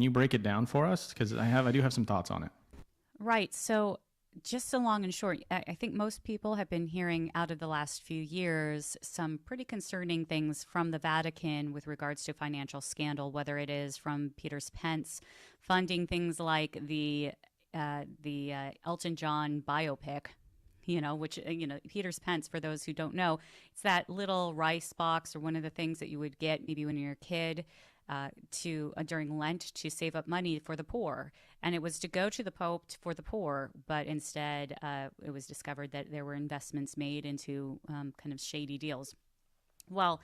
Can you break it down for us? Because I do have some thoughts on it. Right. So, just so long and short, I think most people have been hearing out of the last few years some pretty concerning things from the Vatican with regards to financial scandal, whether it is from Peter Pence funding things like the Elton John biopic. Which, Peter Pence, for those who don't know, it's that little rice box or one of the things that you would get maybe when you're a kid to during Lent to save up money for the poor. And it was to go to the Pope for the poor, but instead it was discovered that there were investments made into kind of shady deals. Well,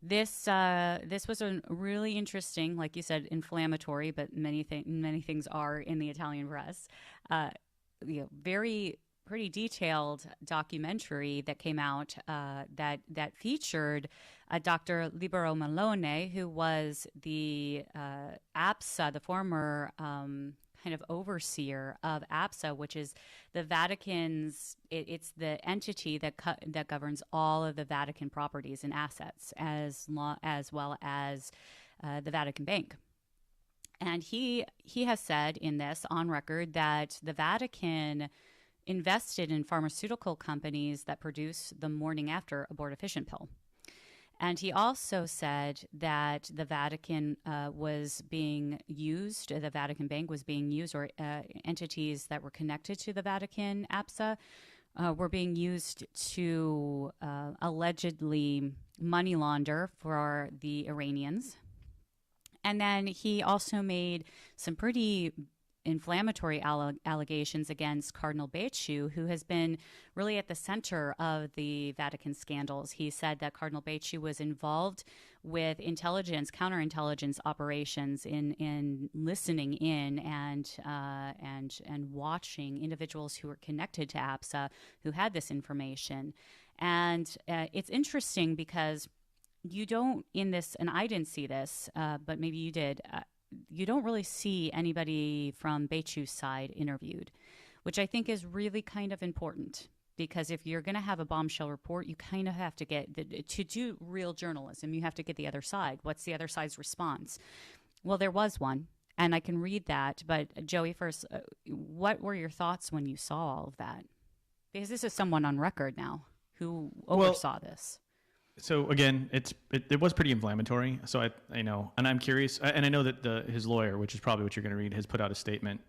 this was a really interesting, like you said, inflammatory, but many things are in the Italian press. Very pretty detailed documentary that came out that featured Dr. Libero Malone, who was the APSA, the former kind of overseer of APSA, which is the Vatican's. It's the entity that governs all of the Vatican properties and assets, as well as the Vatican Bank. And he has said in this on record that the Vatican invested in pharmaceutical companies that produce the morning after abortifacient pill. And he also said that the Vatican was being used, the Vatican Bank was being used, or entities that were connected to the Vatican APSA were being used to allegedly money launder for the Iranians. And then he also made some pretty inflammatory allegations against Cardinal Becciu, who has been really at the center of the Vatican scandals. He said that Cardinal Becciu was involved with counterintelligence operations in listening in and watching individuals who were connected to APSA who had this information. And it's interesting because you don't in this, and I didn't see this, but maybe you did. You don't really see anybody from Becciu's side interviewed, which I think is really kind of important, because if you're going to have a bombshell report, you kind of have to to do real journalism, you have to get the other side. What's the other side's response? Well, there was one, and I can read that. But Joey, first, what were your thoughts when you saw all of that? Because this is someone on record now who oversaw this. So again, it was pretty inflammatory. So I know, and I'm curious, and I know that his lawyer, which is probably what you're going to read, has put out a statement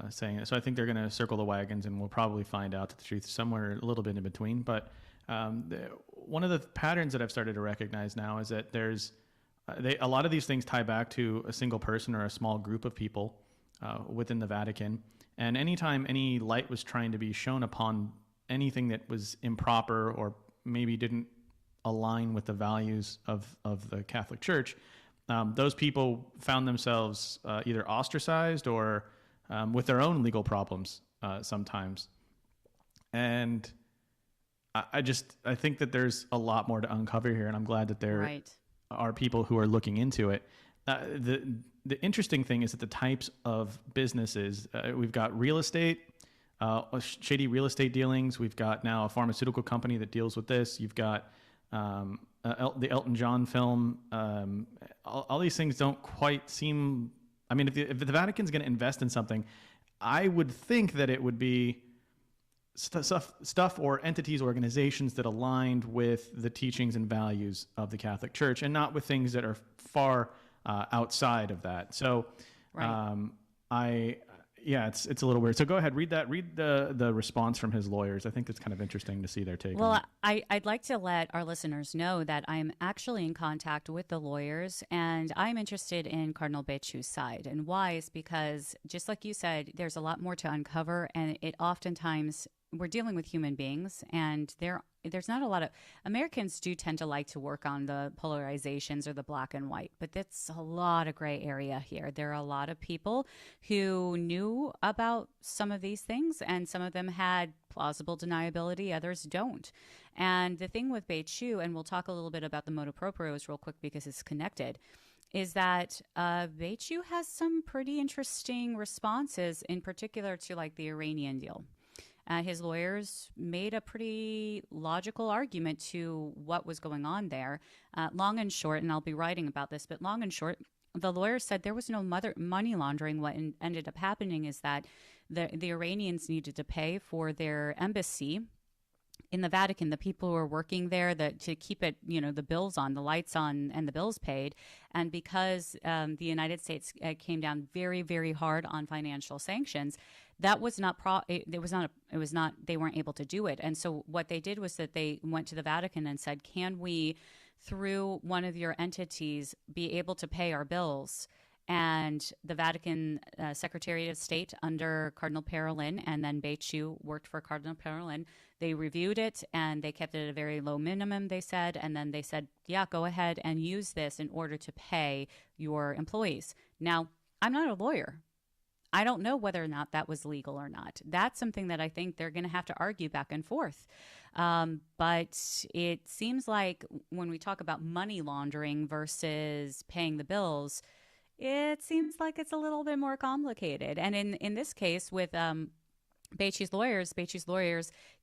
saying it. So I think they're going to circle the wagons, and we'll probably find out that the truth is somewhere a little bit in between. But one of the patterns that I've started to recognize now is that a lot of these things tie back to a single person or a small group of people within the Vatican. And anytime any light was trying to be shown upon anything that was improper or maybe didn't align with the values of the Catholic Church, those people found themselves either ostracized or with their own legal problems sometimes. And I think that there's a lot more to uncover here, and I'm glad that there are people who are looking into it. The interesting thing is that the types of businesses, we've got real estate, shady real estate dealings. We've got now a pharmaceutical company that deals with this. You've got the Elton John film. All these things don't quite seem. I mean, if the Vatican's going to invest in something, I would think that it would be stuff or entities, organizations that aligned with the teachings and values of the Catholic Church, and not with things that are far outside of that. So, it's a little weird. So go ahead, read the response from his lawyers. I think it's kind of interesting to see their take. Well, I'd like to let our listeners know that I'm actually in contact with the lawyers, and I'm interested in Cardinal Becciu's side. And why is because, just like you said, there's a lot more to uncover, and it oftentimes, we're dealing with human beings, and there's not a lot of Americans do tend to like to work on the polarizations or the black and white, but that's a lot of gray area here. There are a lot of people who knew about some of these things, and some of them had plausible deniability, others don't. And the thing with Becciu, and we'll talk a little bit about the motu proprios real quick because it's connected, is that Becciu has some pretty interesting responses, in particular to like the Iranian deal. His lawyers made a pretty logical argument to what was going on there. Long and short, and I'll be writing about this, but long and short, the lawyer said there was no money laundering. What ended up happening is that the Iranians needed to pay for their embassy in the Vatican, the people who are working there, to keep it, the bills on, the lights on, and the bills paid. And because the United States came down very, very hard on financial sanctions, that was not they weren't able to do it. And so what they did was that they went to the Vatican and said, can we, through one of your entities, be able to pay our bills? And the Vatican Secretary of State under Cardinal Parolin, and then Beichu worked for Cardinal Parolin. They reviewed it and they kept it at a very low minimum, they said. And then they said, yeah, go ahead and use this in order to pay your employees. Now, I'm not a lawyer. I don't know whether or not that was legal or not. That's something that I think they're going to have to argue back and forth. But it seems like when we talk about money laundering versus paying the bills, it seems like it's a little bit more complicated. And in this case with Beichu's lawyers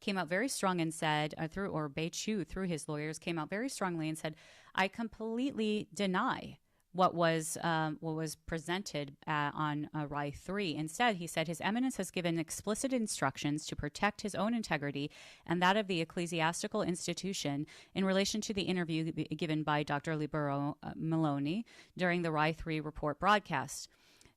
came out very strong and said, Beichu through his lawyers came out very strongly and said, I completely deny what was presented on Rye 3. Instead, he said, His Eminence has given explicit instructions to protect his own integrity and that of the ecclesiastical institution in relation to the interview given by Dr. Libero Maloney during the Rye 3 report broadcast.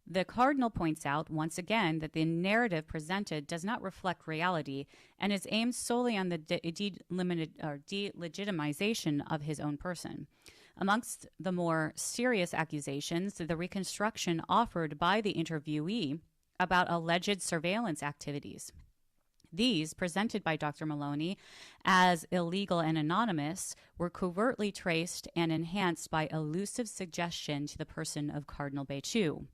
The Cardinal points out once again that the narrative presented does not reflect reality and is aimed solely on the delegitimization of his own person. Amongst the more serious accusations, the reconstruction offered by the interviewee about alleged surveillance activities. These, presented by Dr. Maloney as illegal and anonymous, were covertly traced and enhanced by elusive suggestion to the person of Cardinal Beichu.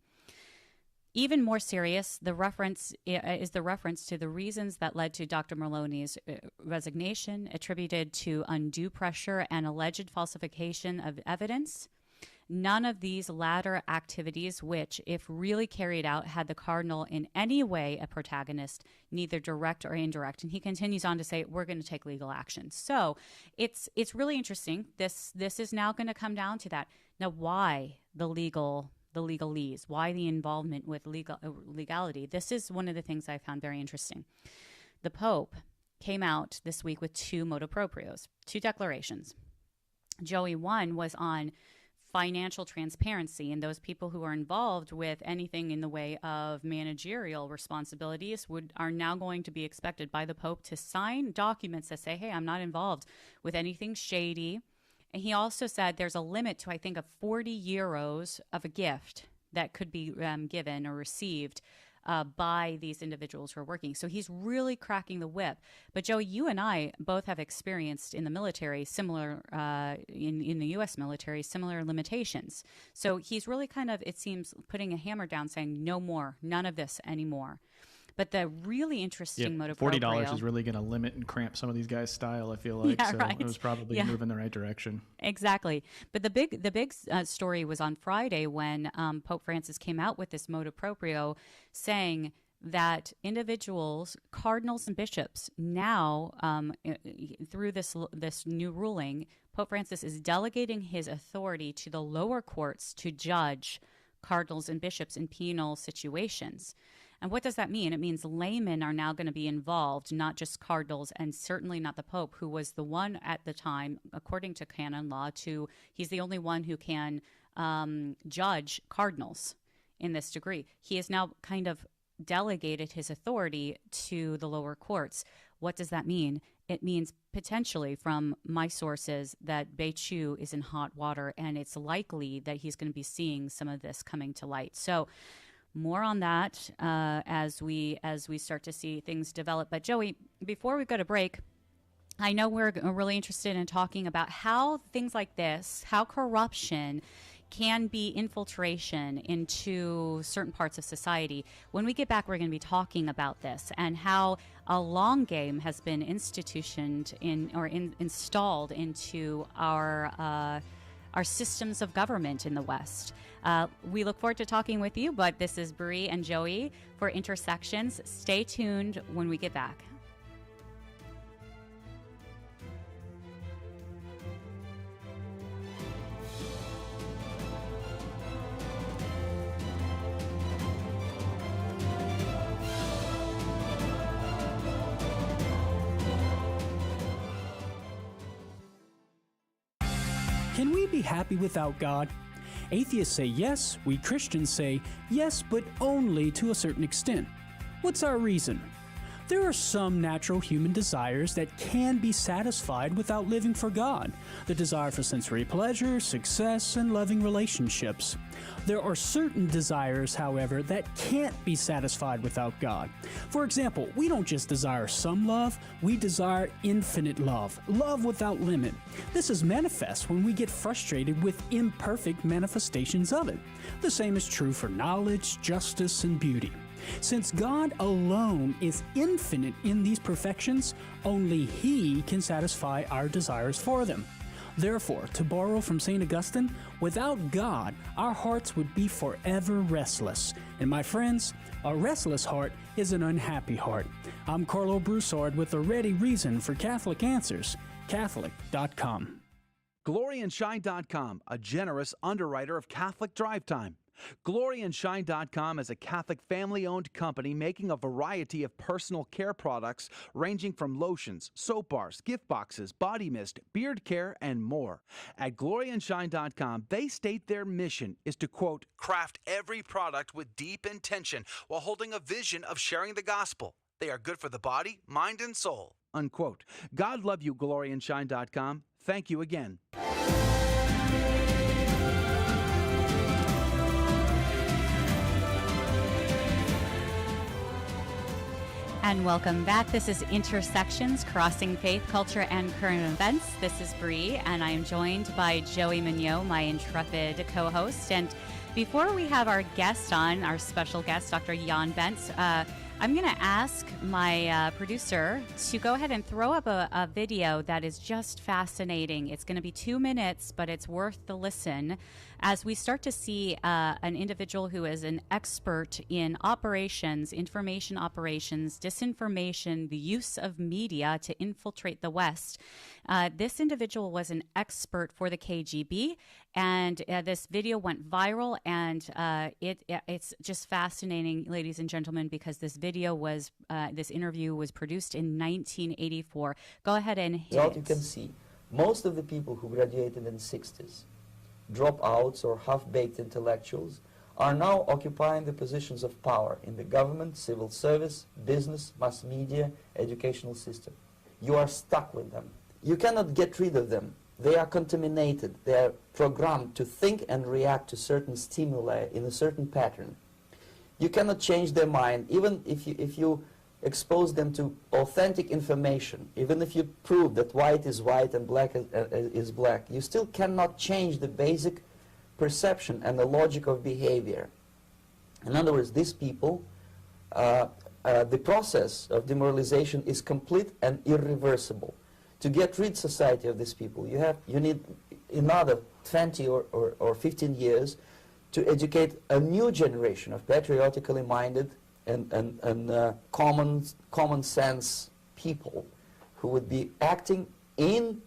Even more serious, the reference to the reasons that led to Dr. Maloney's resignation, attributed to undue pressure and alleged falsification of evidence. None of these latter activities, which, if really carried out, had the Cardinal in any way a protagonist, neither direct or indirect. And he continues on to say, we're going to take legal action. So it's really interesting. This is now going to come down to that. Now, why the legalese? Why the involvement with legality? This is one of the things I found very interesting. The Pope came out this week with two motu proprios, two declarations. Joey, one was on financial transparency, and those people who are involved with anything in the way of managerial responsibilities are now going to be expected by the Pope to sign documents that say, hey, I'm not involved with anything shady. And he also said there's a limit to, I think, of 40 euros of a gift that could be given or received by these individuals who are working. So he's really cracking the whip. But Joey, you and I both have experienced in the military similar, in the U.S. military, similar limitations. So he's really kind of, it seems, putting a hammer down saying no more, none of this anymore. But the really interesting motu proprio, $40 is really going to limit and cramp some of these guys' style, I feel like. Yeah, so right. it was probably moving in the right direction. Exactly. But the big story was on Friday when Pope Francis came out with this motu proprio saying that individuals, cardinals and bishops, now through this new ruling, Pope Francis is delegating his authority to the lower courts to judge cardinals and bishops in penal situations. And what does that mean? It means laymen are now going to be involved, not just cardinals, and certainly not the Pope, who was the one at the time, according to canon law, he's the only one who can judge cardinals in this degree. He has now kind of delegated his authority to the lower courts. What does that mean? It means potentially, from my sources, that Beichu is in hot water, and it's likely that he's going to be seeing some of this coming to light. So more on that as we start to see things develop. But Joey, before we go to break, I know we're really interested in talking about how things like this, how corruption can be infiltration into certain parts of society. When we get back, we're going to be talking about this and how a long game has been installed into our systems of government in the West. We look forward to talking with you, but this is Bree and Joey for Intersections. Stay tuned. When we get back. Can we be happy without God? Atheists say yes, we Christians say yes, but only to a certain extent. What's our reason? There are some natural human desires that can be satisfied without living for God. The desire for sensory pleasure, success, and loving relationships. There are certain desires, however, that can't be satisfied without God. For example, we don't just desire some love, we desire infinite love, love without limit. This is manifest when we get frustrated with imperfect manifestations of it. The same is true for knowledge, justice, and beauty. Since God alone is infinite in these perfections, only He can satisfy our desires for them. Therefore, to borrow from St. Augustine, without God, our hearts would be forever restless. And my friends, a restless heart is an unhappy heart. I'm Carlo Broussard with a ready reason for Catholic Answers, Catholic.com. GloryandShine.com, a generous underwriter of Catholic Drive Time. GloryandShine.com is a Catholic family-owned company making a variety of personal care products ranging from lotions, soap bars, gift boxes, body mist, beard care, and more. At GloryandShine.com, they state their mission is to, quote, craft every product with deep intention while holding a vision of sharing the gospel. They are good for the body, mind, and soul, unquote. God love you, GloryandShine.com. Thank you again. And welcome back. This is Intersections, Crossing Faith, Culture, and Current Events. This is Bree, and I am joined by Joey Meugniot, my intrepid co-host. And before we have our guest on, our special guest, Dr. Jan Bentz, I'm going to ask my producer to go ahead and throw up a video that is just fascinating. It's going to be 2 minutes, but it's worth the listen as we start to see an individual who is an expert in operations, information operations, disinformation, the use of media to infiltrate the West. This individual was an expert for the KGB, and this video went viral, and it's just fascinating, ladies and gentlemen, because this video was, this interview was produced in 1984. Go ahead and hit it. You can see most of the people who graduated in the 60s, dropouts or half-baked intellectuals, are now occupying the positions of power in the government, civil service, business, mass media, educational system. You are stuck with them. You cannot get rid of them. They are contaminated. They are programmed to think and react to certain stimuli in a certain pattern. You cannot change their mind, even if you expose them to authentic information, even if you prove that white is white and black is black, you still cannot change the basic perception and the logic of behavior. In other words, these people, the process of demoralization is complete and irreversible. To get rid society of these people, you need another 20 or 15 years to educate a new generation of patriotically minded and common sense people who would be acting in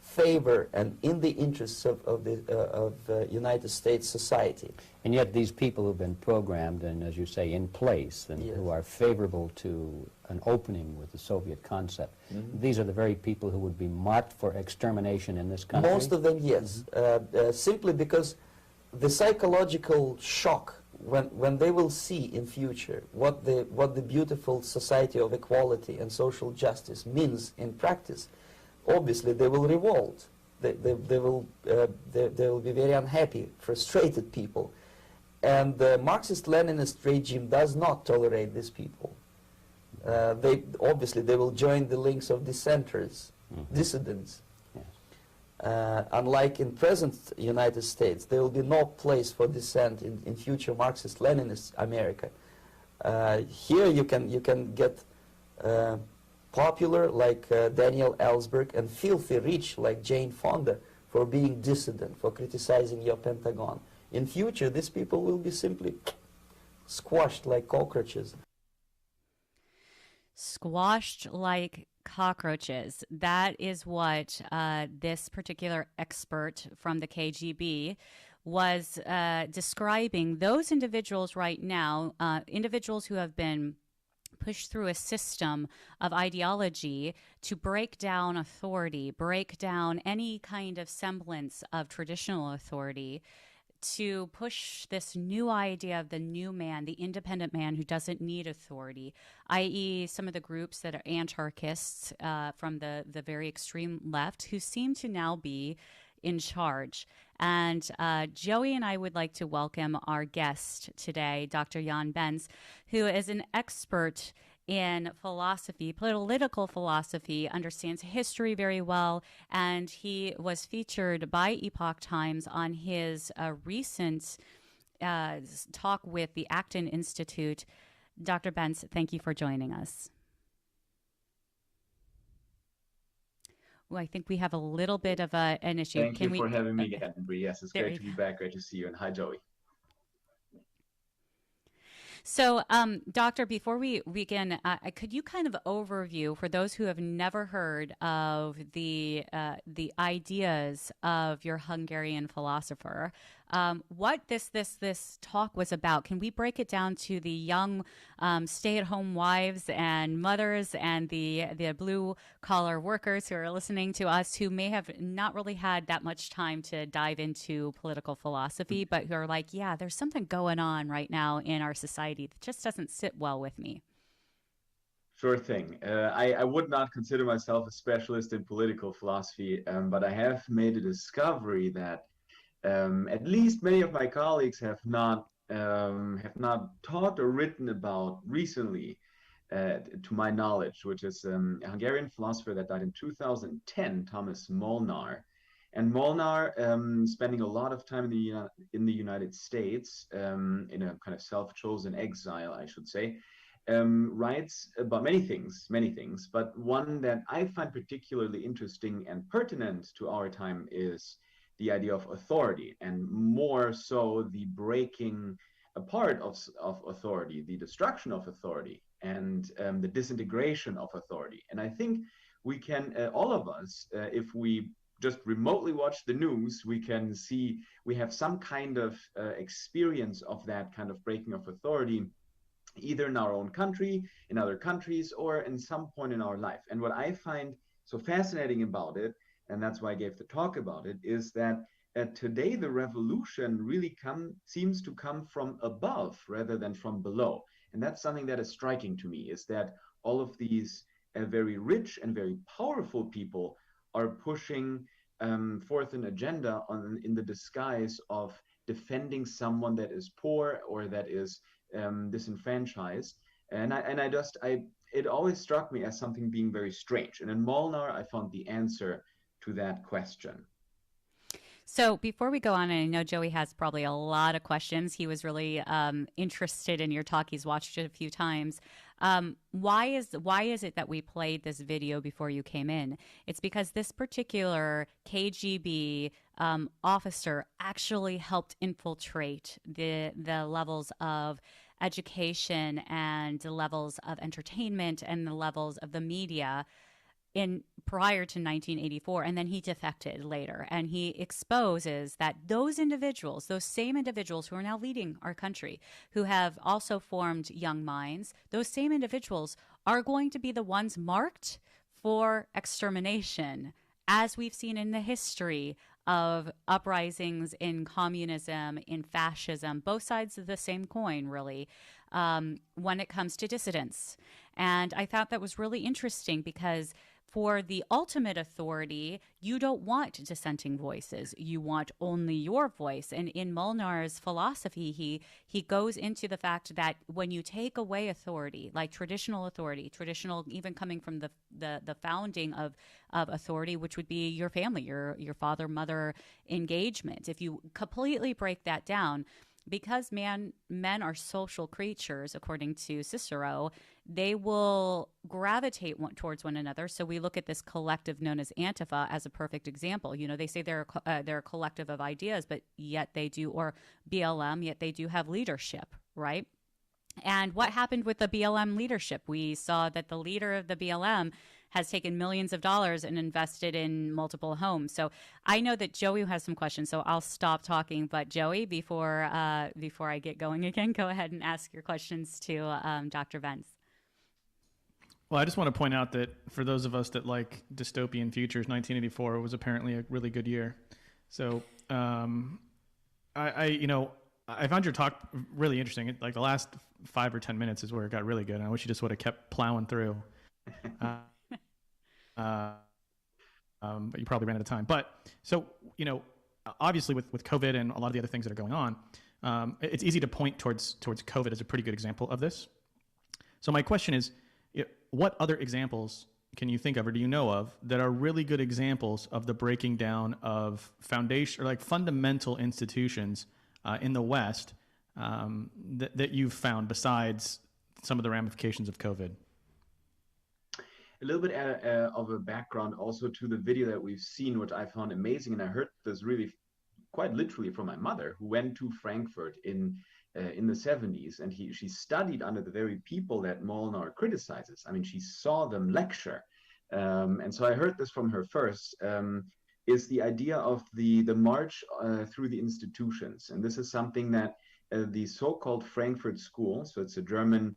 favor and in the interests of the United States society. And yet these people who've been programmed and, as you say, in place and Yes. who are favorable to an opening with the Soviet concept, these are the very people who would be marked for extermination in this country? Most of them, yes. Simply because the psychological shock when they will see in future what the beautiful society of equality and social justice means in practice, obviously they will revolt. They will be very unhappy, frustrated people. And the Marxist-Leninist regime does not tolerate these people. Obviously they will join the links of dissenters, dissidents. Unlike in present United States, there will be no place for dissent in future Marxist-Leninist America. Here you can get popular like Daniel Ellsberg and filthy rich like Jane Fonda for being dissident, for criticizing your Pentagon. In future, these people will be simply squashed like cockroaches. Squashed like cockroaches. That is what this particular expert from the KGB was describing. Those individuals right now, individuals who have been push through a system of ideology to break down authority, break down any kind of semblance of traditional authority, to push this new idea of the new man, the independent man who doesn't need authority, i.e., some of the groups that are anarchists from the very extreme left who seem to now be in charge. And Joey and I would like to welcome our guest today, Dr. Jan Benz, who is an expert in philosophy, political philosophy, understands history very well, and he was featured by Epoch Times on his recent talk with the Acton Institute. Dr. Benz, thank you for joining us. Well, I think we have a little bit of an issue. Thank you for having me again, Bree. Yes, it's great to be back. Great to see you. And hi, Joey. So, Doctor, before we begin, could you kind of overview for those who have never heard of the ideas of your Hungarian philosopher, what this talk was about? Can we break it down to the young stay-at-home wives and mothers and the blue-collar workers who are listening to us who may have not really had that much time to dive into political philosophy, but who are like, yeah, there's something going on right now in our society that just doesn't sit well with me? Sure thing. I would not consider myself a specialist in political philosophy, but I have made a discovery that at least many of my colleagues have not taught or written about recently, to my knowledge, which is a Hungarian philosopher that died in 2010, Thomas Molnar. And Molnar, spending a lot of time in the United States, in a kind of self-chosen exile, I should say, writes about many things, but one that I find particularly interesting and pertinent to our time is the idea of authority, and more so the breaking apart of authority, the destruction of authority, and the disintegration of authority. And I think we can, all of us, if we just remotely watch the news, we can see we have some kind of experience of that kind of breaking of authority, either in our own country, in other countries, or in some point in our life. And what I find so fascinating about it, and that's why I gave the talk about it, is that today the revolution really seems to come from above rather than from below. And that's something that is striking to me, is that all of these very rich and very powerful people are pushing forth an agenda in the disguise of defending someone that is poor or that is disenfranchised. And it always struck me as something being very strange. And in Molnar, I found the answer to that question. So before we go on, and I know Joey has probably a lot of questions. He was really interested in your talk. He's watched it a few times. Why is it that we played this video before you came in? It's because this particular KGB officer actually helped infiltrate the levels of education and the levels of entertainment and the levels of the media in prior to 1984, and then he defected later, and he exposes that those same individuals who are now leading our country, who have also formed Young Minds, those same individuals are going to be the ones marked for extermination, as we've seen in the history of uprisings in communism, in fascism, both sides of the same coin, really, when it comes to dissidents. And I thought that was really interesting because for the ultimate authority, you don't want dissenting voices. You want only your voice. And in Molnar's philosophy, he goes into the fact that when you take away authority, like traditional even coming from the founding of authority, which would be your family, your father-mother engagement, if you completely break that down, because men are social creatures, according to Cicero, they will gravitate towards one another. So we look at this collective known as Antifa as a perfect example. You know, they say they're a collective of ideas, but yet they do, or BLM, yet they do have leadership, right? And what happened with the BLM leadership? We saw that the leader of the BLM has taken millions of dollars and invested in multiple homes. So I know that Joey has some questions, so I'll stop talking. But Joey, before I get going again, go ahead and ask your questions to Dr. Benz. Well, I just want to point out that for those of us that like dystopian futures, 1984 was apparently a really good year. So, you know, I found your talk really interesting. Like the last 5 or 10 minutes is where it got really good. And I wish you just would have kept plowing through. Uh, but you probably ran out of time. But so, you know, obviously with COVID and a lot of the other things that are going on, it's easy to point towards COVID as a pretty good example of this. So my question is, what other examples can you think of or do you know of that are really good examples of the breaking down of foundation or like fundamental institutions in the West that you've found besides some of the ramifications of COVID? A little bit of a background also to the video that we've seen, which I found amazing. And I heard this really quite literally from my mother, who went to Frankfurt in the 70s, and she studied under the very people that Molnar criticizes. I mean, she saw them lecture. And so I heard this from her first, is the idea of the march through the institutions. And this is something that the so-called Frankfurt School, so it's a German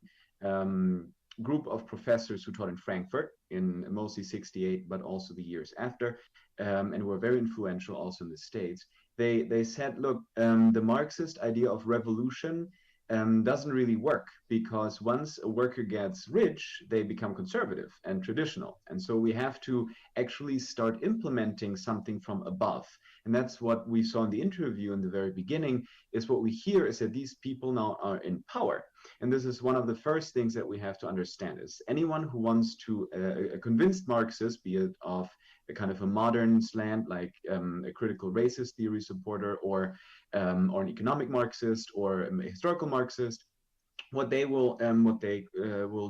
group of professors who taught in Frankfurt in mostly 68, but also the years after, and were very influential also in the States. They said, look, the Marxist idea of revolution doesn't really work, because once a worker gets rich, they become conservative and traditional. And so we have to actually start implementing something from above. And that's what we saw in the interview in the very beginning, is what we hear is that these people now are in power. And this is one of the first things that we have to understand, is anyone who wants to, a convinced Marxist, be it of a kind of a modern slant, like a critical racist theory supporter, or an economic Marxist, or a historical Marxist, what they will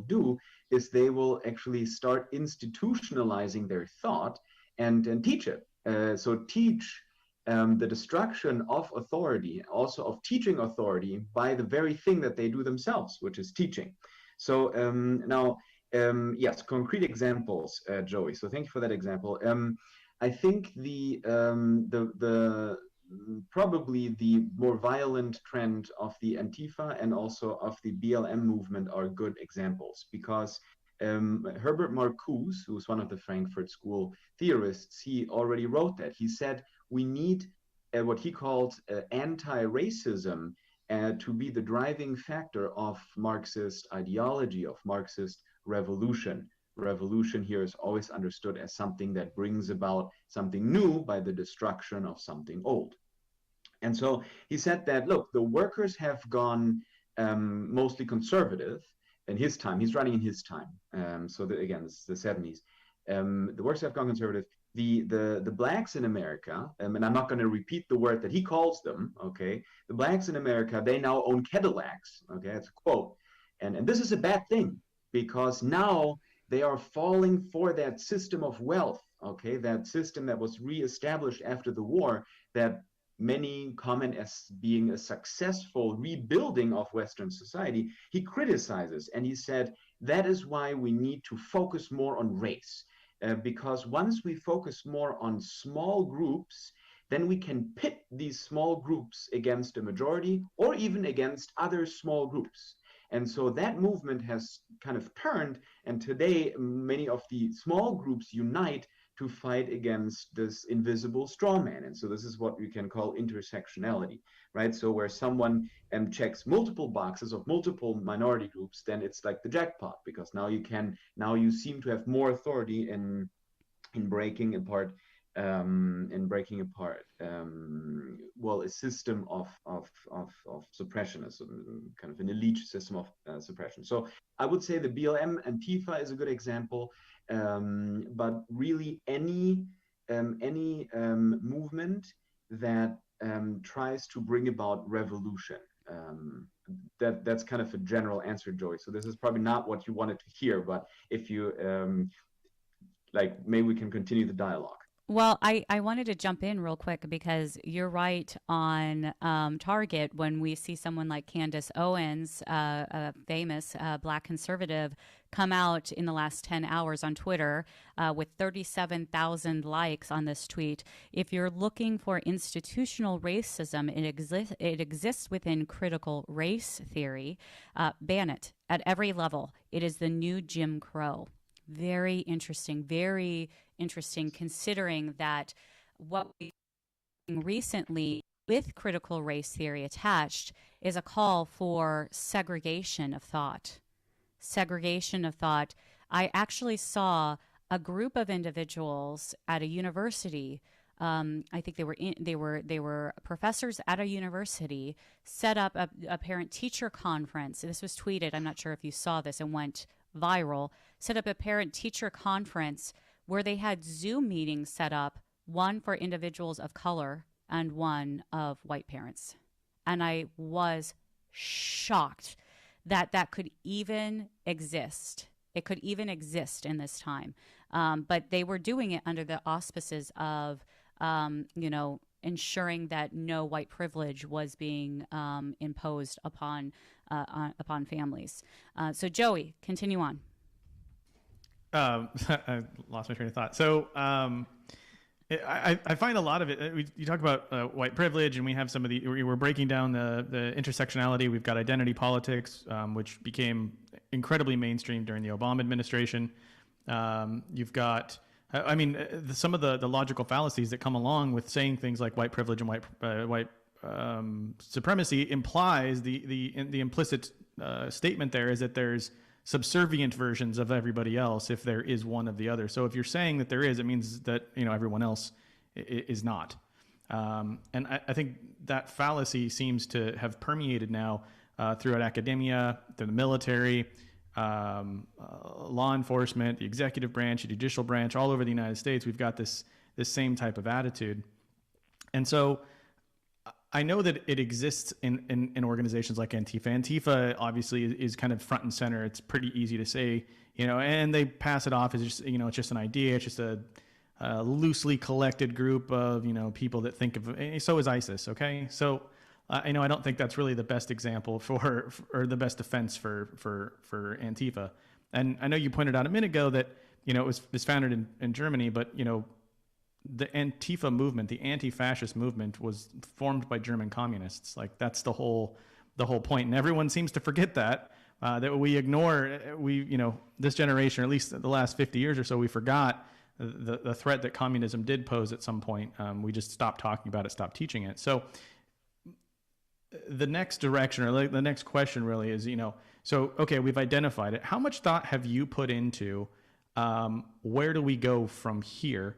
do is they will actually start institutionalizing their thought and teach it. So teach the destruction of authority, also of teaching authority, by the very thing that they do themselves, which is teaching. So now, yes, concrete examples, Joey. So thank you for that example. I think the probably the more violent trend of the Antifa and also of the BLM movement are good examples, because Herbert Marcuse, who's one of the Frankfurt School theorists, he already wrote that. He said we need what he called anti-racism to be the driving factor of Marxist ideology, of Marxist revolution. Revolution here is always understood as something that brings about something new by the destruction of something old. And so he said that, look, the workers have gone mostly conservative in his time. He's running in his time. So again, it's the 70s. The workers have gone conservative. The blacks in America, and I'm not going to repeat the word that he calls them, okay? The blacks in America, they now own Cadillacs, okay? That's a quote. And this is a bad thing, because now they are falling for that system of wealth, okay? That system that was reestablished after the war, that many comment as being a successful rebuilding of Western society. He criticizes, and he said, that is why we need to focus more on race. Because once we focus more on small groups, then we can pit these small groups against a majority, or even against other small groups. And so that movement has kind of turned, and today many of the small groups unite to fight against this invisible straw man. And so this is what we can call intersectionality, right? So where someone checks multiple boxes of multiple minority groups, then it's like the jackpot, because now you seem to have more authority in breaking apart well, a system of suppression, kind of an elite system of suppression. So I would say the BLM Antifa is a good example, but really any movement that tries to bring about revolution. That's kind of a general answer, Joey. So this is probably not what you wanted to hear, but if you like, maybe we can continue the dialogue. Well, I wanted to jump in real quick because you're right on target when we see someone like Candace Owens, a famous black conservative, come out in the last 10 hours on Twitter with 37,000 likes on this tweet. If you're looking for institutional racism, it exists within critical race theory. Ban it at every level. It is the new Jim Crow. Very interesting considering that what we recently with critical race theory attached is a call for segregation of thought. Segregation of thought. I actually saw a group of individuals at a university. I think they were professors at a university, set up a parent teacher conference. This was tweeted. I'm not sure if you saw this and went viral. Set up a parent teacher conference where they had Zoom meetings set up, one for individuals of color and one of white parents. And I was shocked that that could even exist. It could even exist in this time. But they were doing it under the auspices of, ensuring that no white privilege was being imposed upon families. So, Joey, continue on. I lost my train of thought. So I find a lot of it. You talk about white privilege, and we have some of we're breaking down the intersectionality. We've got identity politics, which became incredibly mainstream during the Obama administration. You've got, some of the logical fallacies that come along with saying things like white privilege and white supremacy implies the implicit statement there is that there's subservient versions of everybody else if there is one of the other. So if you're saying that there is, it means that everyone else is not. And I think that fallacy seems to have permeated now throughout academia, through the military, law enforcement, the executive branch, the judicial branch, all over the United States. We've got this same type of attitude. And so I know that it exists in organizations like Antifa. Antifa obviously is kind of front and center. It's pretty easy to say, and they pass it off as just, it's just an idea. It's just a loosely collected group of, people that think of, so is ISIS. Okay. So, I don't think that's really the best example or the best defense for Antifa. And I know you pointed out a minute ago that, it was founded in Germany, but, the Antifa movement, the anti-fascist movement, was formed by German communists. Like, that's the whole point. And everyone seems to forget that we ignore, this generation, or at least the last 50 years or so, we forgot the threat that communism did pose at some point. We just stopped talking about it, stopped teaching it. So the next direction, or the next question really is, so, okay, we've identified it. How much thought have you put into where do we go from here?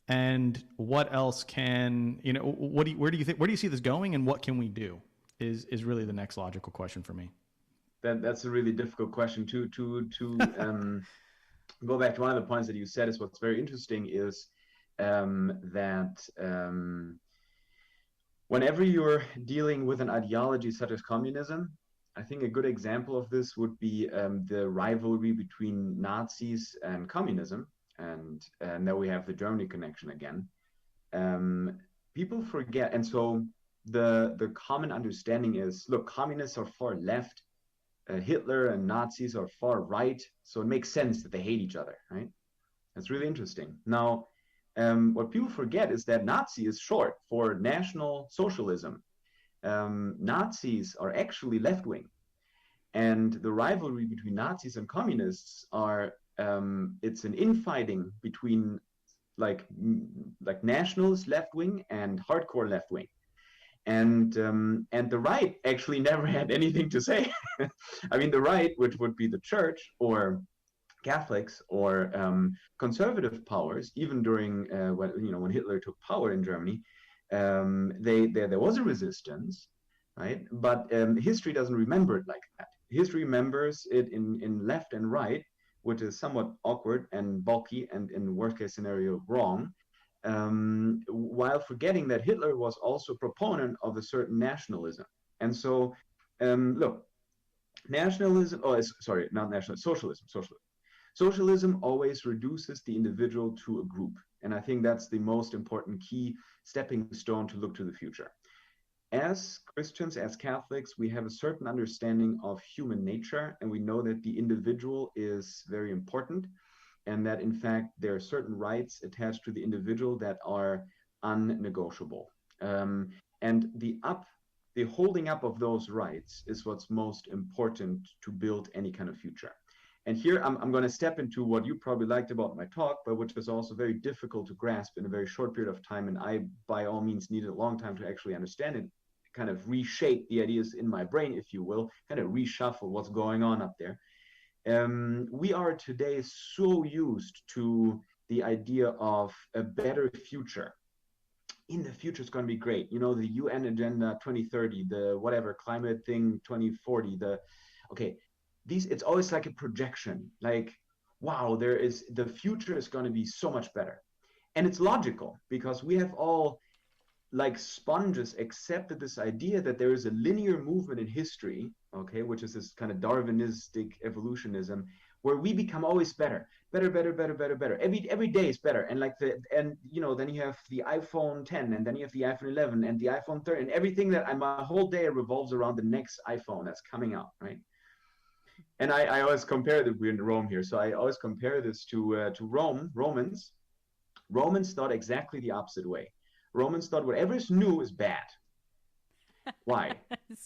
And what else can, where do you see this going, and what can we do is really the next logical question for me. That's a really difficult question to go back to one of the points that you said. Is what's very interesting is that whenever you're dealing with an ideology such as communism, I think a good example of this would be the rivalry between Nazis and communism. And now we have the Germany connection again. People forget, and so the common understanding is, look, communists are far left, Hitler and Nazis are far right, so it makes sense that they hate each other, right? That's really interesting. Now, what people forget is that Nazi is short for National Socialism. Nazis are actually left-wing, and the rivalry between Nazis and communists are it's an infighting between like nationalist left wing and hardcore left wing, and the right actually never had anything to say. I mean, the right, which would be the church or Catholics or conservative powers, even during when Hitler took power in Germany, there was a resistance, right? But history doesn't remember it like that. History remembers it in left and right, which is somewhat awkward and bulky and in worst case scenario wrong, while forgetting that Hitler was also a proponent of a certain nationalism. And so, look, nationalism, socialism always reduces the individual to a group. And I think that's the most important key stepping stone to look to the future. As Christians, as Catholics, we have a certain understanding of human nature, and we know that the individual is very important, and that in fact there are certain rights attached to the individual that are unnegotiable. And the holding up of those rights is what's most important to build any kind of future. And here I'm going to step into what you probably liked about my talk, but which is also very difficult to grasp in a very short period of time. And I, by all means, needed a long time to actually understand it, kind of reshape the ideas in my brain, if you will, kind of reshuffle what's going on up there. We are today so used to the idea of a better future. In the future, it's going to be great. You know, the UN Agenda 2030, the whatever climate thing 2040, it's always like a projection, like, wow, the future is going to be so much better. And it's logical because we have all, like sponges, accepted this idea that there is a linear movement in history, okay, which is this kind of Darwinistic evolutionism, where we become always better. Every day is better. And then you have the iPhone 10, and then you have the iPhone 11 and the iPhone 30, and everything that my whole day revolves around the next iPhone that's coming out, right? And I always compare that we're in Rome here. So I always compare this to Romans. Romans thought exactly the opposite way. Romans thought whatever is new is bad. Why?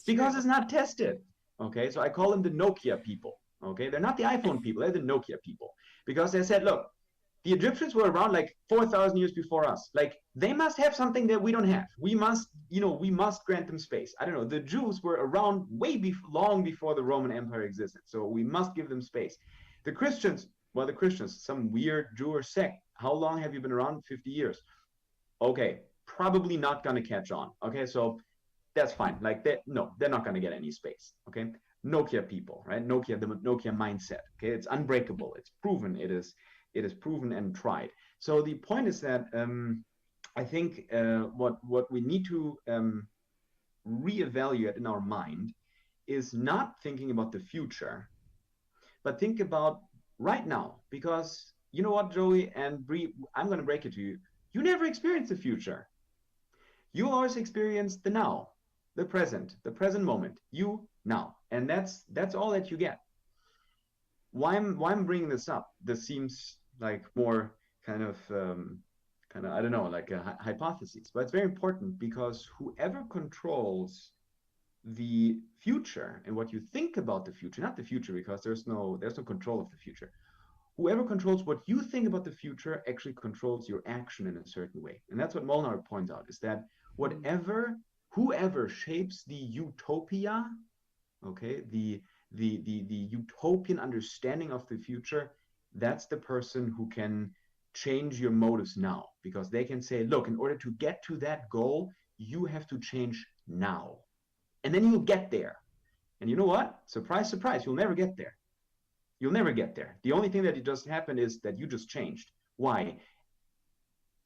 Because it's not tested. Okay, so I call them the Nokia people. Okay, they're not the iPhone people, they're the Nokia people. Because they said, look, the Egyptians were around like 4,000 years before us. Like, they must have something that we don't have. We must grant them space. I don't know. The Jews were around long before the Roman Empire existed. So we must give them space. The Christians, some weird Jewish sect. How long have you been around? 50 years. Okay, probably not going to catch on. Okay, so that's fine. Like, they're not going to get any space. Okay, Nokia people, right? the Nokia mindset. Okay, it's unbreakable. It's proven. It is proven and tried. So the point is that I think what we need to reevaluate in our mind is not thinking about the future, but think about right now. Because you know what, Joey and Bree, I'm going to break it to you. You never experienced the future. You always experience the now, the present moment, you now. And that's all that you get. Why I'm bringing this up? This seems like more kind of I don't know, like a hypothesis, but it's very important because whoever controls the future and what you think about the future, not the future, because there's no control of the future. Whoever controls what you think about the future actually controls your action in a certain way. And that's what Molnar points out, is that whoever shapes the utopia, okay, the utopian understanding of the future, that's the person who can change your motives now, because they can say, look, in order to get to that goal, you have to change now. And then you'll get there. And you know what? Surprise, surprise, you'll never get there. You'll never get there. The only thing that just happened is that you just changed. Why?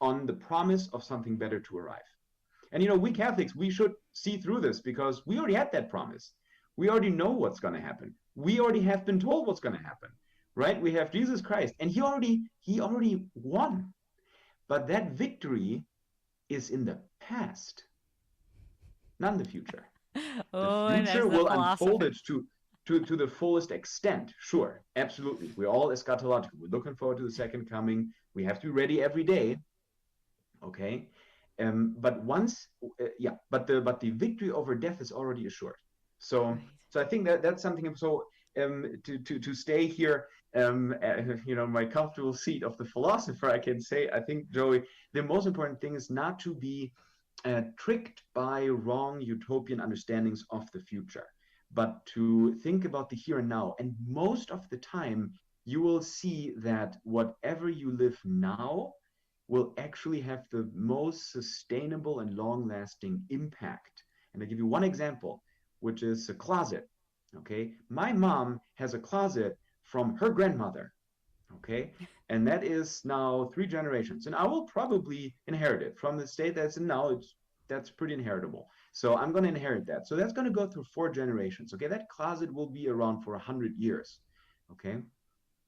On the promise of something better to arrive. And we Catholics, we should see through this because we already had that promise. We already know what's going to happen. We already have been told what's going to happen, right? We have Jesus Christ, and he already won. But that victory is in the past, not in the future. The future will unfold it to the fullest extent. Sure, absolutely. We're all eschatological. We're looking forward to the second coming. We have to be ready every day. Okay, but the victory over death is already assured. So I think that's something. So to stay here, my comfortable seat of the philosopher, I can say, I think, Joey, the most important thing is not to be tricked by wrong utopian understandings of the future, but to think about the here and now. And most of the time, you will see that whatever you live now will actually have the most sustainable and long-lasting impact. And I give you one example, which is a closet. Okay, my mom has a closet from her grandmother. Okay, and that is now 3 generations, and I will probably inherit it from the state that's in now. That's pretty inheritable. So I'm going to inherit that. So that's going to go through 4 generations. Okay, that closet will be around for 100 years. Okay,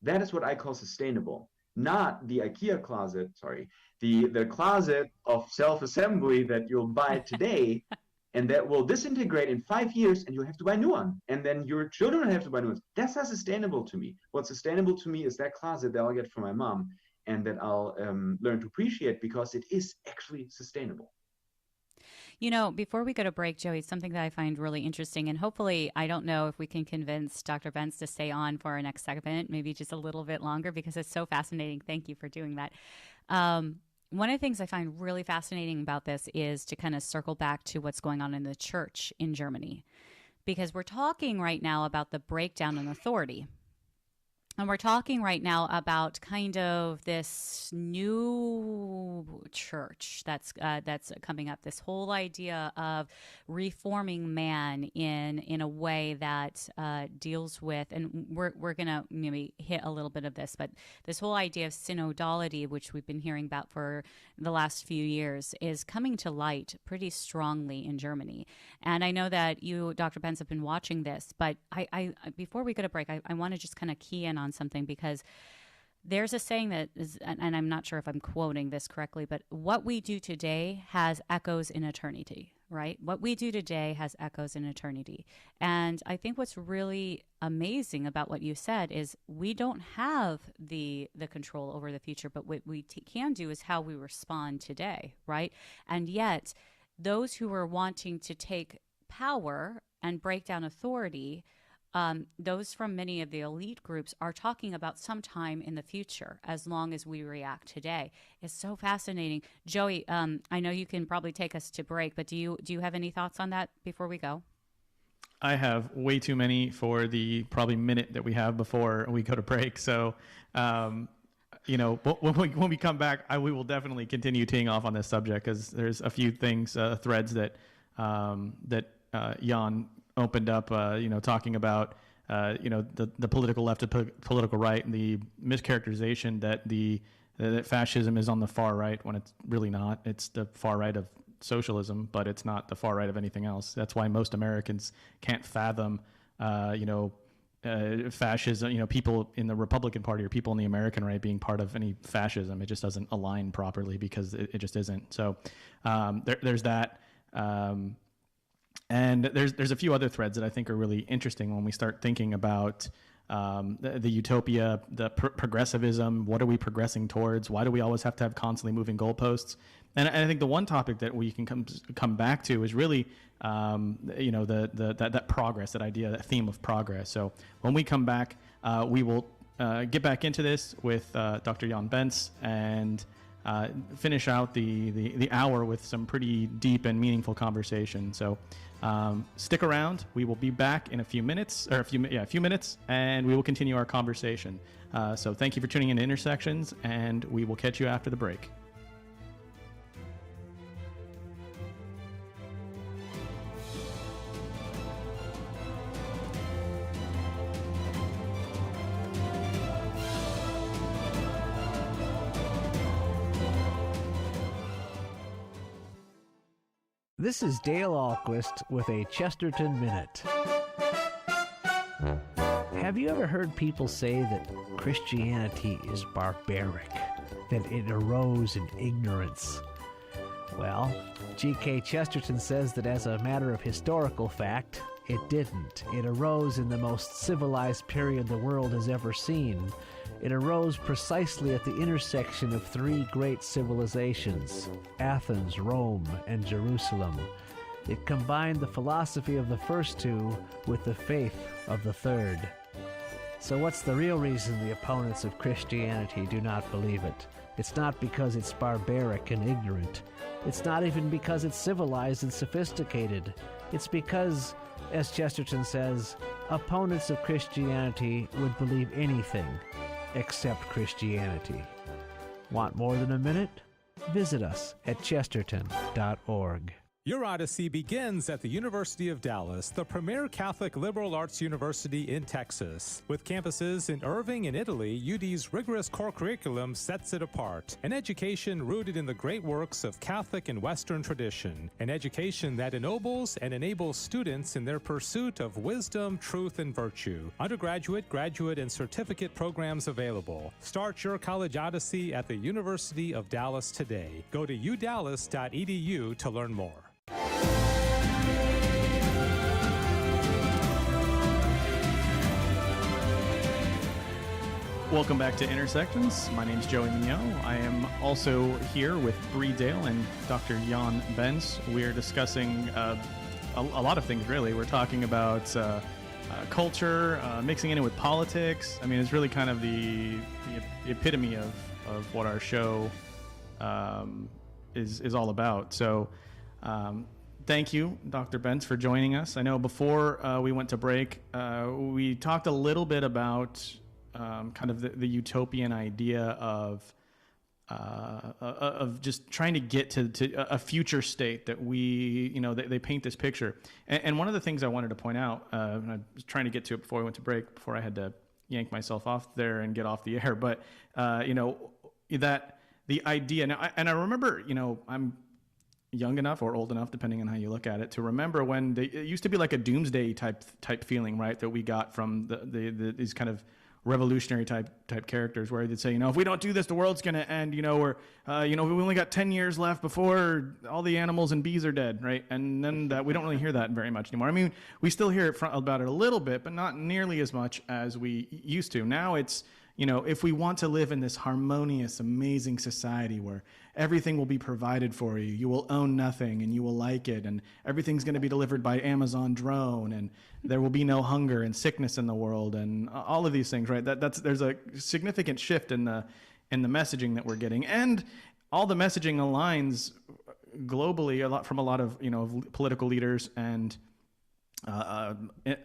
that is what I call sustainable. not the IKEA closet, sorry, the closet of self-assembly that you'll buy today and that will disintegrate in 5 years and you'll have to buy a new one. And then your children have to buy new ones. That's not sustainable to me. What's sustainable to me is that closet that I'll get from my mom and that I'll learn to appreciate because it is actually sustainable. You know, before we go to break, Joey, something that I find really interesting, and hopefully, I don't know if we can convince Dr. Bentz to stay on for our next segment, maybe just a little bit longer, because it's so fascinating. Thank you for doing that. One of the things I find really fascinating about this is to kind of circle back to what's going on in the church in Germany, because we're talking right now about the breakdown in authority. And we're talking right now about kind of this new church that's coming up. This whole idea of reforming man in a way that deals with, and we're gonna maybe hit a little bit of this, but this whole idea of synodality, which we've been hearing about for the last few years, is coming to light pretty strongly in Germany. And I know that you, Dr. Bentz, have been watching this, but I before we go to break, I want to just kind of key in on something, because there's a saying that is, and I'm not sure if I'm quoting this correctly, but what we do today has echoes in eternity, right? What we do today has echoes in eternity. And I think what's really amazing about what you said is we don't have the control over the future, but what we can do is how we respond today, right? And yet those who are wanting to take power and break down authority, those from many of the elite groups are talking about sometime in the future, as long as we react today. It's so fascinating. Joey, I know you can probably take us to break, but do you have any thoughts on that before we go? I have way too many for the probably minute that we have before we go to break. So, you know, when we come back, we will definitely continue teeing off on this subject, because there's a few things, threads that Jan opened up, you know, talking about, you know, the political left and political right, and the mischaracterization that that fascism is on the far right, when it's really not. It's the far right of socialism, but it's not the far right of anything else. That's why most Americans can't fathom, you know, fascism, you know, people in the Republican Party or people in the American right being part of any fascism. It just doesn't align properly, because it just isn't. So there's that. And there's a few other threads that I think are really interesting when we start thinking about the utopia, the progressivism. What are we progressing towards? Why do we always have to have constantly moving goalposts? And I think the one topic that we can come back to is really, you know, that progress, that idea, that theme of progress. So when we come back, we will get back into this with Dr. Jan Bentz and finish out the hour with some pretty deep and meaningful conversation. So stick around. We will be back in a few minutes, or a few minutes, and we will continue our conversation. So thank you for tuning in to Intersections, and we will catch you after the break. This is Dale Ahlquist with a Chesterton Minute. Have you ever heard people say that Christianity is barbaric, that it arose in ignorance? Well, G.K. Chesterton says that as a matter of historical fact, it didn't. It arose in the most civilized period the world has ever seen. It arose precisely at the intersection of three great civilizations, Athens, Rome, and Jerusalem. It combined the philosophy of the first two with the faith of the third. So what's the real reason the opponents of Christianity do not believe it? It's not because it's barbaric and ignorant. It's not even because it's civilized and sophisticated. It's because, as Chesterton says, opponents of Christianity would believe anything except Christianity. Want more than a minute? Visit us at chesterton.org. Your Odyssey begins at the University of Dallas, the premier Catholic liberal arts university in Texas. With campuses in Irving and Italy, UD's rigorous core curriculum sets it apart. An education rooted in the great works of Catholic and Western tradition. An education that ennobles and enables students in their pursuit of wisdom, truth, and virtue. Undergraduate, graduate, and certificate programs available. Start your college odyssey at the University of Dallas today. Go to udallas.edu to learn more. Welcome back to Intersections. My name's Joey Meugniot. I am also here with Bree Dail and Dr. Jan Benz. We are discussing a lot of things, really. We're talking about culture, mixing it in with politics. I mean, it's really kind of the epitome of what our show is all about. So thank you, Dr. Benz, for joining us. I know before we went to break, we talked a little bit about kind of the utopian idea of just trying to get to a future state that they paint this picture. And one of the things I wanted to point out, and I was trying to get to it before we went to break, before I had to yank myself off there and get off the air, but that the idea now, and I remember, I'm young enough or old enough, depending on how you look at it, to remember when it used to be like a doomsday type feeling, right, that we got from these kind of revolutionary type characters, where they'd say, if we don't do this, the world's going to end, we only got 10 years left before all the animals and bees are dead, right? And then we don't really hear that very much anymore. I mean, we still hear about it a little bit, but not nearly as much as we used to. Now it's, if we want to live in this harmonious, amazing society where everything will be provided for you, you will own nothing and you will like it, and everything's going to be delivered by Amazon drone, and there will be no hunger and sickness in the world, and all of these things, right? There's a significant shift in the messaging that we're getting, and all the messaging aligns globally from a lot of political leaders and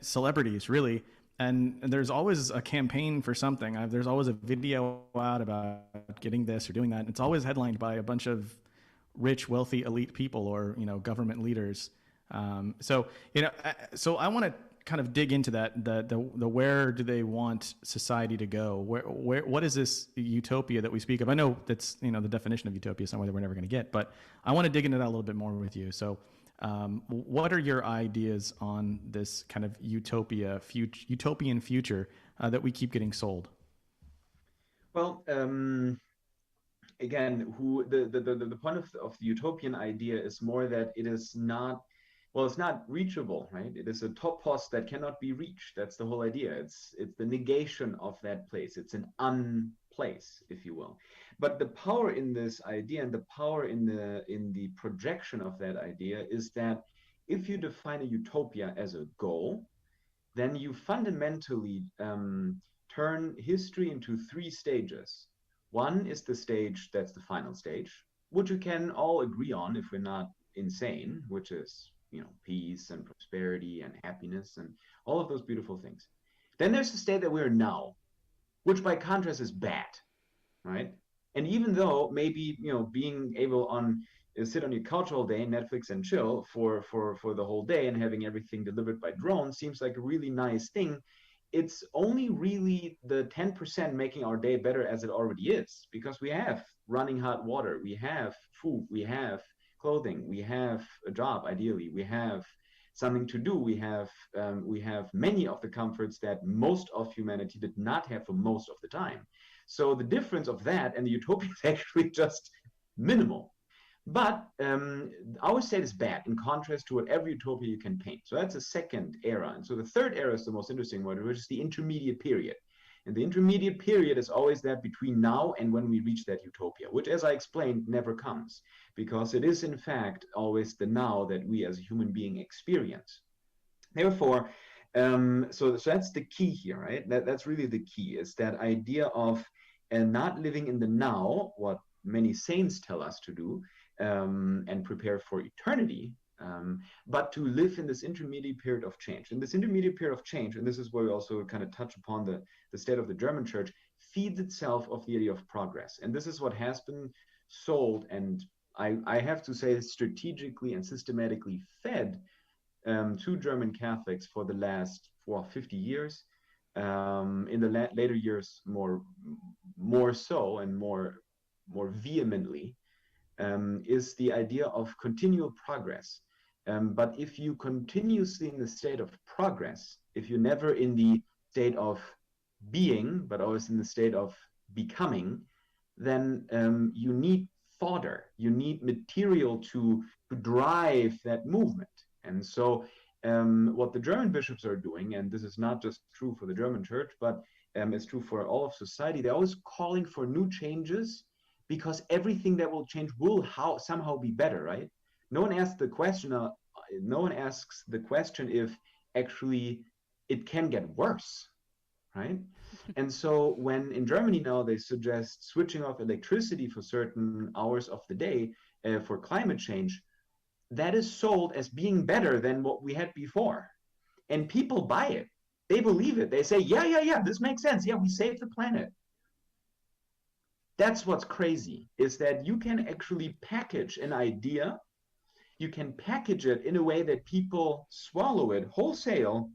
celebrities, really. And there's always a campaign for something. There's always a video out about getting this or doing that. And it's always headlined by a bunch of rich, wealthy, elite people or, government leaders. So I want to kind of dig into that, the where do they want society to go? What is this utopia that we speak of? I know that's, the definition of utopia is somewhere that we're never going to get, but I want to dig into that a little bit more with you. So what are your ideas on this kind of utopian future that we keep getting sold? Well, again, the point of the utopian idea is more that it is not, it's not reachable, right? It is a topos that cannot be reached. That's the whole idea. It's the negation of that place. It's an unplace, if you will. But the power in this idea and the power in the projection of that idea is that if you define a utopia as a goal, then you fundamentally turn history into three stages. One is the stage that's the final stage, which you can all agree on if we're not insane, which is, peace and prosperity and happiness and all of those beautiful things. Then there's the state that we're now, which by contrast is bad, right? And even though maybe, being able sit on your couch all day, Netflix and chill for the whole day and having everything delivered by drone seems like a really nice thing, it's only really the 10% making our day better as it already is, because we have running hot water, we have food, we have clothing, we have a job, ideally, we have something to do, we have many of the comforts that most of humanity did not have for most of the time. So the difference of that and the utopia is actually just minimal. But our state is bad in contrast to whatever utopia you can paint. So that's a second era. And so the third era is the most interesting one, which is the intermediate period. And the intermediate period is always that between now and when we reach that utopia, which, as I explained, never comes, because it is in fact always the now that we as a human being experience. Therefore, so that's the key here, right? That's really the key, is that idea of not living in the now, what many saints tell us to do, and prepare for eternity, but to live in this intermediate period of change. And this intermediate period of change, and this is where we also kind of touch upon the state of the German church, feeds itself of the idea of progress. And this is what has been sold and I have to say, strategically and systematically fed to German Catholics for the last 50 years. In the later years, more so and more vehemently, is the idea of continual progress. But if you continuously in the state of progress, if you're never in the state of being, but always in the state of becoming, then you need fodder, you need material to drive that movement. And so what the German bishops are doing, and this is not just true for the German church, but it's true for all of society, they're always calling for new changes because everything that will change will somehow be better, right? No one asks the question. No one asks the question if actually it can get worse, right? And so when in Germany now they suggest switching off electricity for certain hours of the day for climate change, that is sold as being better than what we had before. And people buy it. They believe it. They say, yeah, this makes sense. Yeah, we saved the planet. That's what's crazy, is that you can actually package an idea, you can package it in a way that people swallow it wholesale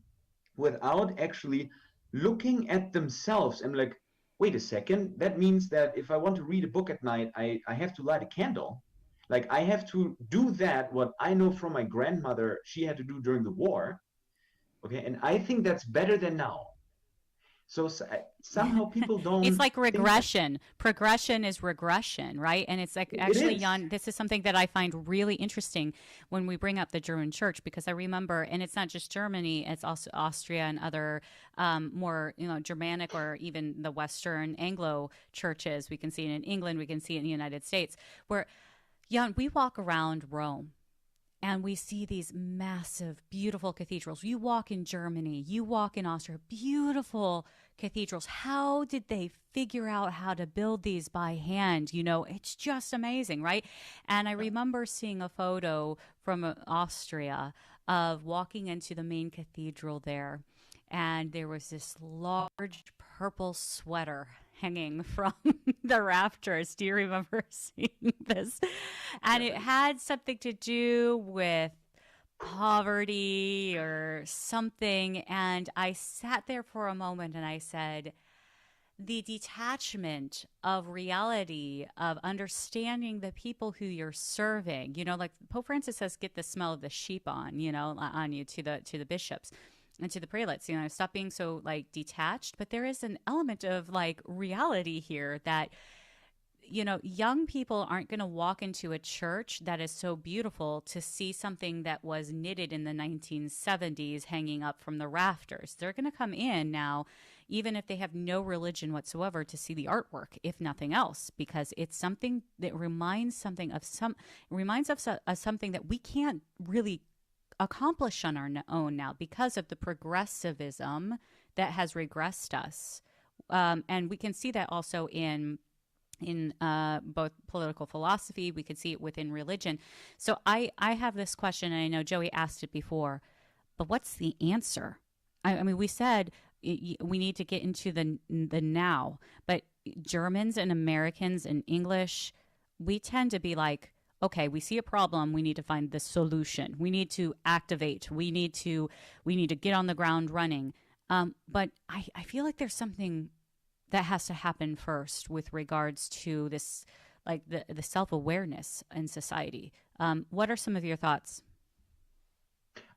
without actually looking at themselves and like, wait a second, that means that if I want to read a book at night, I have to light a candle. Like I have to do that, what I know from my grandmother, she had to do during the war. Okay, and I think that's better than now. So somehow people don't. It's like regression. Progression is regression, right? And it's like, actually, Jan, this is something that I find really interesting when we bring up the German church, because I remember, and it's not just Germany, it's also Austria and other more, Germanic or even the Western Anglo churches. We can see it in England, we can see it in the United States, where, Jan, we walk around Rome and we see these massive, beautiful cathedrals. You walk in Germany, you walk in Austria, beautiful cathedrals. How did they figure out how to build these by hand? It's just amazing, right? And I remember seeing a photo from Austria of walking into the main cathedral there. And there was this large purple sweater hanging from the rafters. Do you remember seeing this? And it had something to do with poverty or something. And I sat there for a moment and I said, the detachment of reality, of understanding the people who you're serving, like Pope Francis says, get the smell of the sheep on you to the bishops and to the prelates, stop being so like detached. But there is an element of like reality here that, young people aren't going to walk into a church that is so beautiful to see something that was knitted in the 1970s hanging up from the rafters. They're going to come in now, even if they have no religion whatsoever, to see the artwork, if nothing else, because it's something that reminds us of something that we can't really accomplish on our own now because of the progressivism that has regressed us. And we can see that also in both political philosophy. We could see it within religion. So I have this question, and I know Joey asked it before, but what's the answer? I mean, we said we need to get into the now, but Germans and Americans and English, we tend to be like, okay, we see a problem, we need to find the solution. We need to activate. We need to get on the ground running. But I feel like there's something that has to happen first with regards to this, like the self-awareness in society. What are some of your thoughts?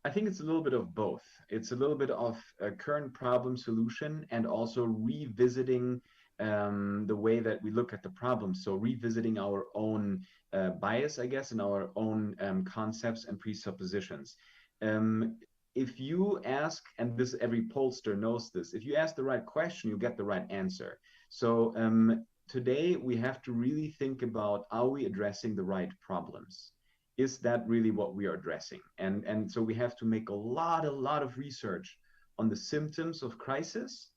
I think it's a little bit of both. It's a little bit of a current problem solution and also revisiting the way that we look at the problem. So revisiting our own bias, I guess, and our own concepts and presuppositions. If you ask, and this every pollster knows this, if you ask the right question, you get the right answer. So today we have to really think about, are we addressing the right problems? Is that really what we are addressing? And so we have to make a lot of research on the symptoms of crisis,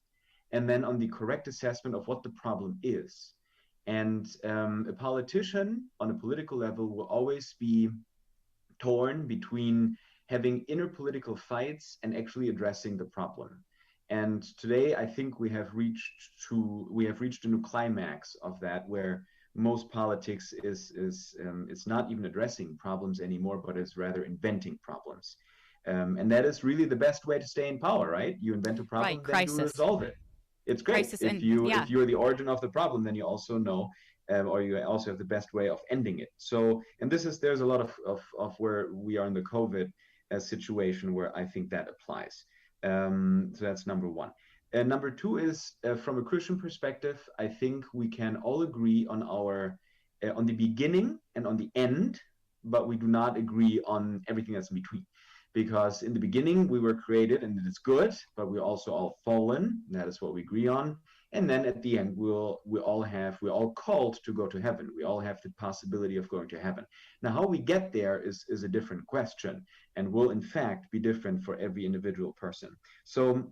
and then on the correct assessment of what the problem is. And a politician on a political level will always be torn between having inner political fights and actually addressing the problem. And today, I think we have reached a new climax of that, where most politics is it's not even addressing problems anymore, but it's rather inventing problems. And that is really the best way to stay in power, right? You invent a problem, Right, then you crisis. resolve it. It's great. Crisis, If and you yeah. if you're the origin of the problem, then you also know, or you also have the best way of ending it. So, and there's a lot of where we are in the COVID situation where I think that applies. So that's number one. And number two is from a Christian perspective, I think we can all agree on the beginning and on the end, but we do not agree on everything that's in between. Because in the beginning we were created and it is good, but we're also all fallen. That is what we agree on. And then at the end, we're all called to go to heaven. We all have the possibility of going to heaven. Now, how we get there is a different question, and will in fact be different for every individual person. So,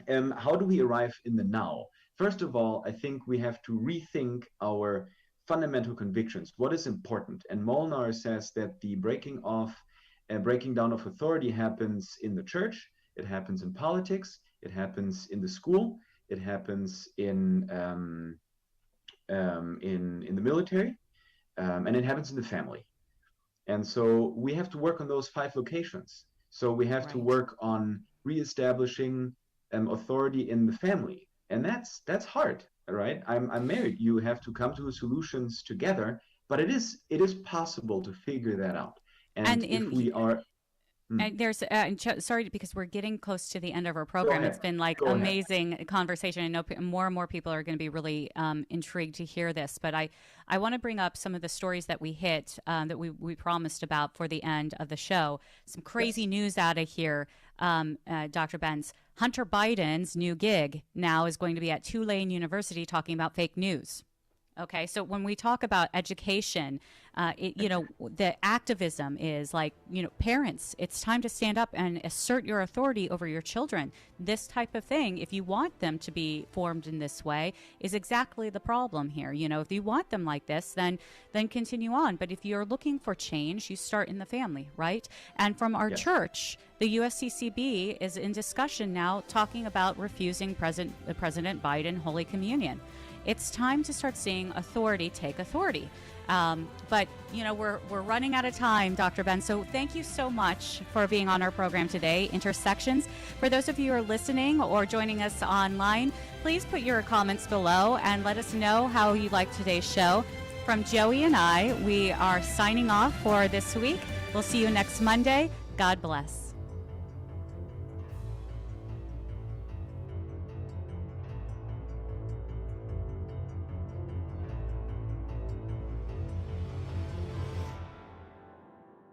how do we arrive in the now? First of all, I think we have to rethink our fundamental convictions. What is important? And Molnar says that the breaking down of authority happens in the church. It happens in politics. It happens in the school. It happens in the military, and it happens in the family. And so we have to work on those 5 locations. So we have to work on reestablishing authority in the family, and that's hard, right? I'm married. You have to come to solutions together, but it is possible to figure that out. And if we are. And there's, sorry, because we're getting close to the end of our program. It's been like amazing conversation. I know more and more people are going to be really intrigued to hear this, but I want to bring up some of the stories that we hit that we promised about for the end of the show. Some crazy news out of here, Dr. Benz. Hunter Biden's new gig now is going to be at Tulane University talking about fake news. Okay, so when we talk about education, the activism is like, parents, it's time to stand up and assert your authority over your children. This type of thing, if you want them to be formed in this way, is exactly the problem here. If you want them like this, then continue on. But if you're looking for change, you start in the family, right? And from our church, the USCCB is in discussion now talking about refusing President Biden Holy Communion. It's time to start seeing authority take authority. But, we're running out of time, Dr. Ben. So thank you so much for being on our program today, Intersections. For those of you who are listening or joining us online, please put your comments below and let us know how you liked today's show. From Joey and I, we are signing off for this week. We'll see you next Monday. God bless.